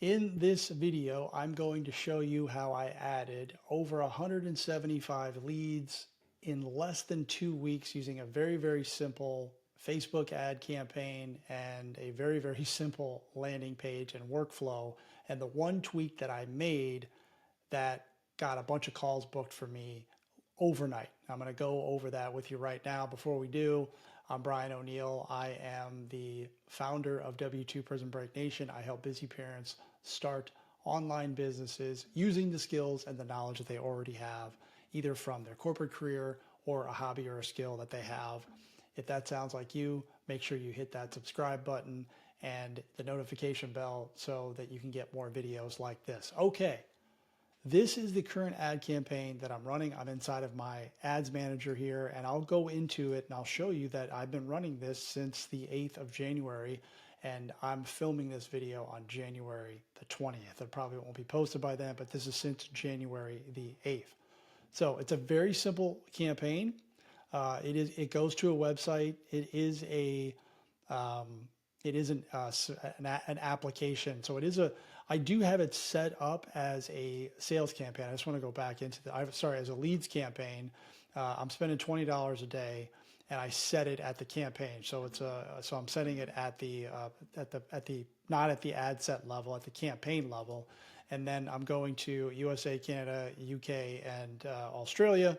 In this video, I'm going to show you how I added over 175 leads in less than 2 weeks using a very simple Facebook ad campaign and a very simple landing page and workflow. And the one tweak that I made that got a bunch of calls booked for me overnight. I'm going to go over that with you right now. Before we do, I'm Brian O'Neill. I am the founder of W2 Prison Break Nation. I help busy parents start online businesses using the skills and the knowledge that they already have, either from their corporate career or a hobby or a skill that they have. If that sounds like you, make sure you hit that subscribe button and the notification bell so that you can get more videos like this. Okay. This is the current ad campaign that I'm running. I'm inside of my ads manager here, and I'll go into it and I'll show you that I've been running this since the 8th of January, and I'm filming this video on January the 20th. It probably won't be posted by then, but this is since January the 8th. So it's a very simple campaign. It goes to a website. It is an application. So I do have it set up as a sales campaign. I just want to go back into as a leads campaign. I'm spending $20 a day, and I set it at the campaign. So so I'm setting it at the not at the ad set level, at the campaign level, and then I'm going to USA, Canada, UK, and Australia.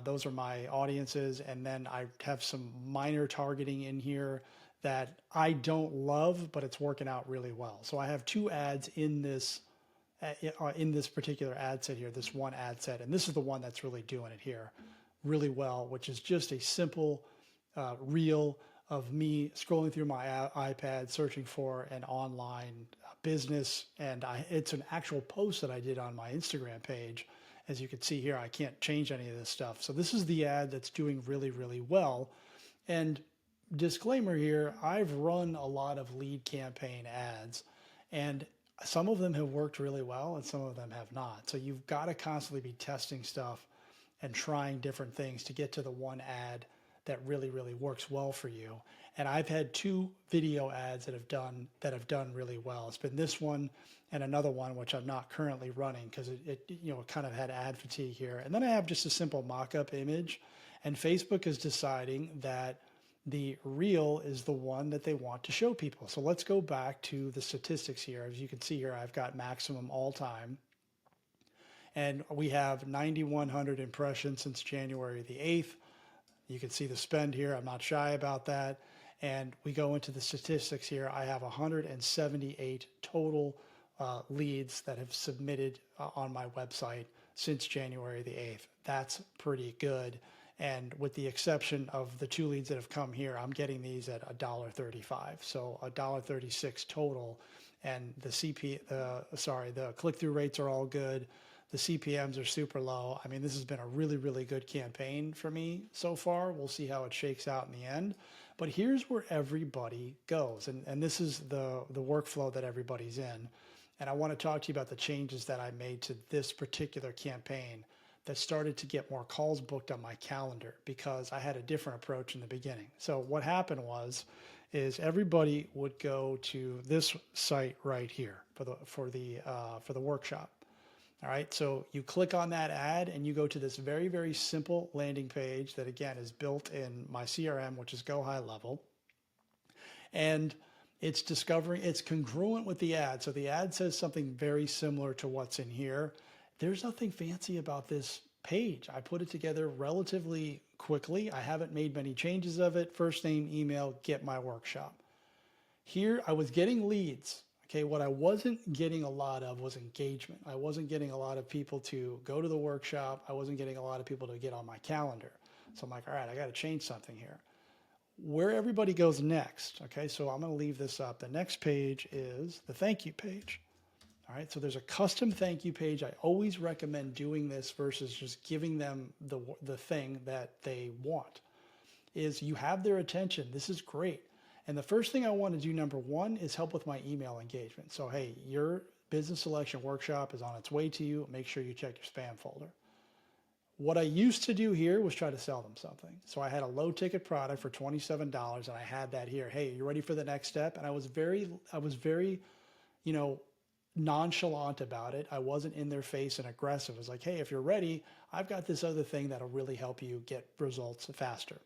Those are my audiences, and then I have some minor targeting in here that I don't love, but it's working out really well. So I have two ads in this particular ad set here, this one ad set, and this is the one that's really doing it here really well, which is just a simple reel of me scrolling through my iPad, searching for an online business, and it's an actual post that I did on my Instagram page. As you can see here, I can't change any of this stuff. So this is the ad that's doing really well. And disclaimer here, I've run a lot of lead campaign ads, and some of them have worked really well and some of them have not. So you've got to constantly be testing stuff and trying different things to get to the one ad that really works well for you. And I've had two video ads that have done really well. It's been this one and another one, which I'm not currently running because it kind of had ad fatigue here. And then I have just a simple mock-up image, and Facebook is deciding that the reel is the one that they want to show people. So let's go back to the statistics here. As you can see here, I've got maximum all time. And we have 9,100 impressions since January the 8th. You can see the spend here. I'm not shy about that. And we go into the statistics here. I have 178 total leads that have submitted on my website since January the 8th. That's pretty good. And with the exception of the two leads that have come here, I'm getting these at $1.35. So $1.36 total. And the click-through rates are all good. The CPMs are super low. I mean, this has been a really good campaign for me so far. We'll see how it shakes out in the end. But here's where everybody goes. And this is the workflow that everybody's in. And I want to talk to you about the changes that I made to this particular campaign that started to get more calls booked on my calendar because I had a different approach in the beginning. So what happened is everybody would go to this site right here for the workshop. All right, so you click on that ad and you go to this very simple landing page that again is built in my CRM, which is Go High Level. And it's congruent with the ad. So the ad says something very similar to what's in here. There's nothing fancy about this page. I put it together relatively quickly. I haven't made many changes of it. First name, email, get my workshop. Here I was getting leads. Okay, what I wasn't getting a lot of was engagement. I wasn't getting a lot of people to go to the workshop. I wasn't getting a lot of people to get on my calendar. So I'm like, all right, I got to change something here. Where everybody goes next, okay, so I'm going to leave this up. The next page is the thank you page. All right, so there's a custom thank you page. I always recommend doing this versus just giving them the thing that they want. Is you have their attention. This is great. And the first thing I want to do, number one, is help with my email engagement. So, hey, your business selection workshop is on its way to you. Make sure you check your spam folder. What I used to do here was try to sell them something. So I had a low ticket product for $27 and I had that here. Hey, you ready for the next step? And I was very, nonchalant about it. I wasn't in their face and aggressive. It was like, hey, if you're ready, I've got this other thing that'll really help you get results faster.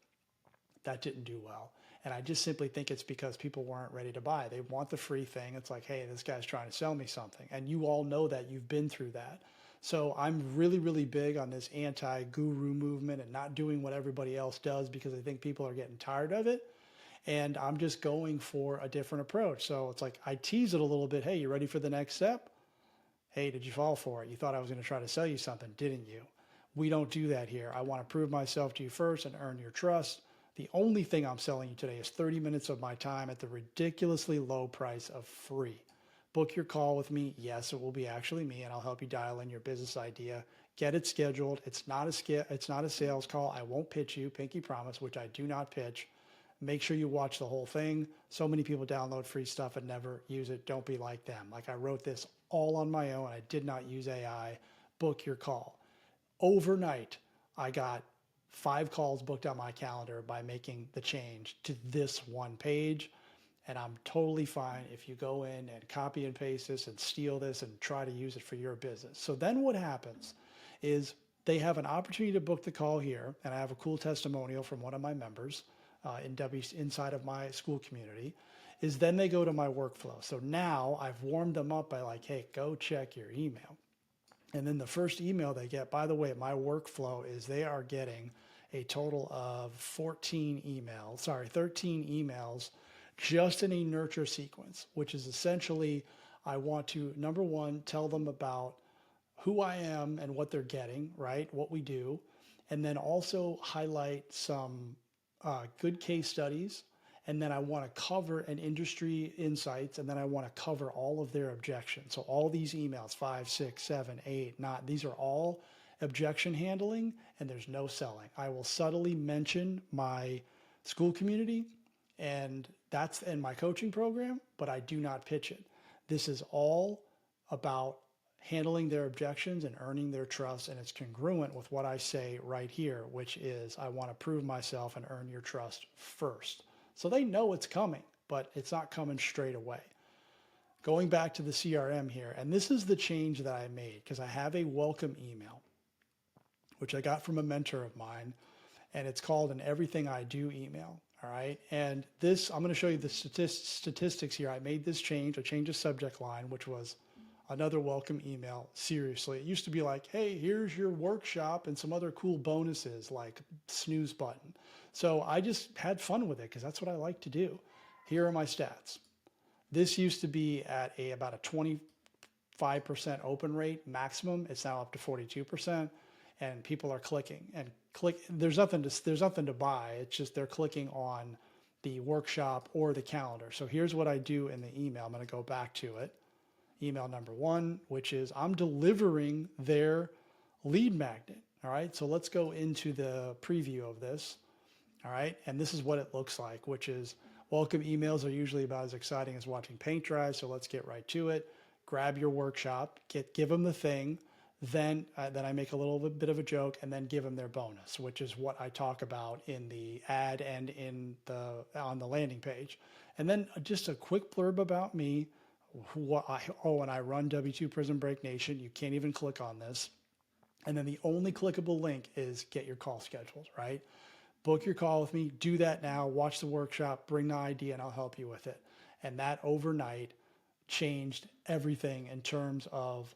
That didn't do well. And I just simply think it's because people weren't ready to buy. They want the free thing. It's like, hey, this guy's trying to sell me something. And you all know that. You've been through that. So I'm really, really big on this anti-guru movement and not doing what everybody else does because I think people are getting tired of it. And I'm just going for a different approach. So it's like I tease it a little bit. Hey, you ready for the next step? Hey, did you fall for it? You thought I was going to try to sell you something, didn't you? We don't do that here. I want to prove myself to you first and earn your trust. The only thing I'm selling you today is 30 minutes of my time at the ridiculously low price of free. Book your call with me. Yes, it will be actually me, and I'll help you dial in your business idea. Get it scheduled. It's not a sales call. I won't pitch you, pinky promise, which I do not pitch. Make sure you watch the whole thing. So many people download free stuff and never use it. Don't be like them. Like I wrote this all on my own. I did not use AI. Book your call. Overnight, I got 5 calls booked on my calendar by making the change to this one page. And I'm totally fine if you go in and copy and paste this and steal this and try to use it for your business. So then what happens is they have an opportunity to book the call here. And I have a cool testimonial from one of my members inside of my school community, is then they go to my workflow. So now I've warmed them up by like, hey, go check your email. And then the first email they get, by the way, my workflow is they are getting a total of 13 emails just in a nurture sequence, which is essentially, I want to, number one, tell them about who I am and what they're getting, right? What we do. And then also highlight some good case studies. And then I want to cover an industry insights. And then I want to cover all of their objections. So all these emails, 5, 6, 7, 8, not, these are all objection handling, and there's no selling. I will subtly mention my school community and that's in my coaching program, but I do not pitch it. This is all about handling their objections and earning their trust, and it's congruent with what I say right here, which is I want to prove myself and earn your trust first. So they know it's coming, but it's not coming straight away. Going back to the CRM here, and this is the change that I made because I have a welcome email, which I got from a mentor of mine, and it's called an Everything I Do email. All right. And this, I'm going to show you the statistics here. I made this change. I changed the subject line, which was another welcome email. Seriously. It used to be like, hey, here's your workshop and some other cool bonuses like snooze button. So I just had fun with it because that's what I like to do. Here are my stats. This used to be at about a 25% open rate maximum. It's now up to 42%. And people are clicking and there's nothing to buy. It's just they're clicking on the workshop or the calendar. So here's what I do in the email. I'm going to go back to it. Email number 1, which is I'm delivering their lead magnet. All right. So let's go into the preview of this. All right. And this is what it looks like, which is welcome emails are usually about as exciting as watching paint dry. So let's get right to it. Grab your workshop, give them the thing. Then I make a little bit of a joke and then give them their bonus, which is what I talk about in the ad and on the landing page. And then just a quick blurb about me. And I run W2 Prison Break Nation. You can't even click on this. And then the only clickable link is get your call scheduled, right? Book your call with me. Do that now. Watch the workshop. Bring the idea and I'll help you with it. And that overnight changed everything in terms of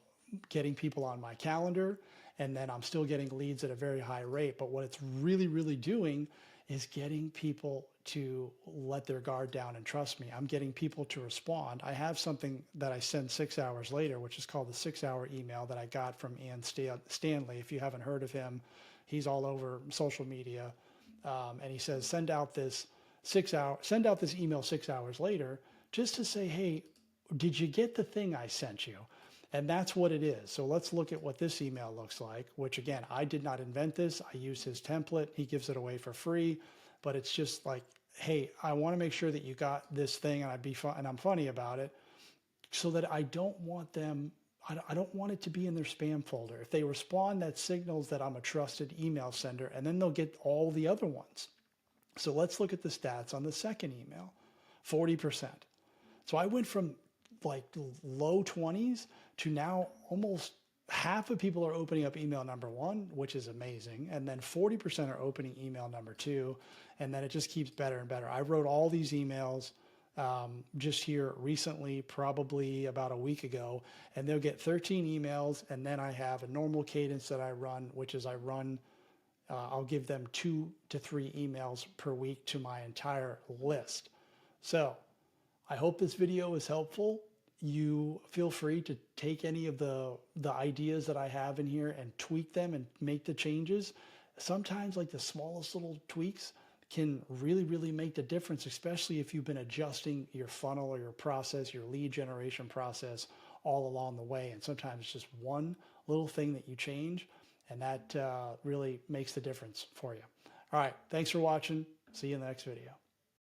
getting people on my calendar, and then I'm still getting leads at a very high rate. But what it's really, really doing is getting people to let their guard down and trust me. I'm getting people to respond. I have something that I send 6 hours later, which is called the 6-hour email that I got from Ian Stanley. If you haven't heard of him, he's all over social media. And he says, send out this email 6 hours later, just to say, hey, did you get the thing I sent you? And that's what it is. So let's look at what this email looks like, which again, I did not invent this. I use his template. He gives it away for free, but it's just like, hey, I want to make sure that you got this thing and I'm funny about it so that I don't want it to be in their spam folder. If they respond, that signals that I'm a trusted email sender, and then they'll get all the other ones. So let's look at the stats on the second email, 40%. So I went from like low 20s to now almost half of people are opening up email number one, which is amazing. And then 40% are opening email number two. And then it just keeps better and better. I wrote all these emails just here recently, probably about a week ago, and they'll get 13 emails. And then I have a normal cadence that I run, which is I'll give them 2 to 3 emails per week to my entire list. So I hope this video is helpful. You feel free to take any of the ideas that I have in here and tweak them and make the changes. Sometimes like the smallest little tweaks can really, really make the difference, especially if you've been adjusting your funnel or your process, your lead generation process all along the way. And sometimes it's just one little thing that you change, and that really makes the difference for you. All right, thanks for watching. See you in the next video.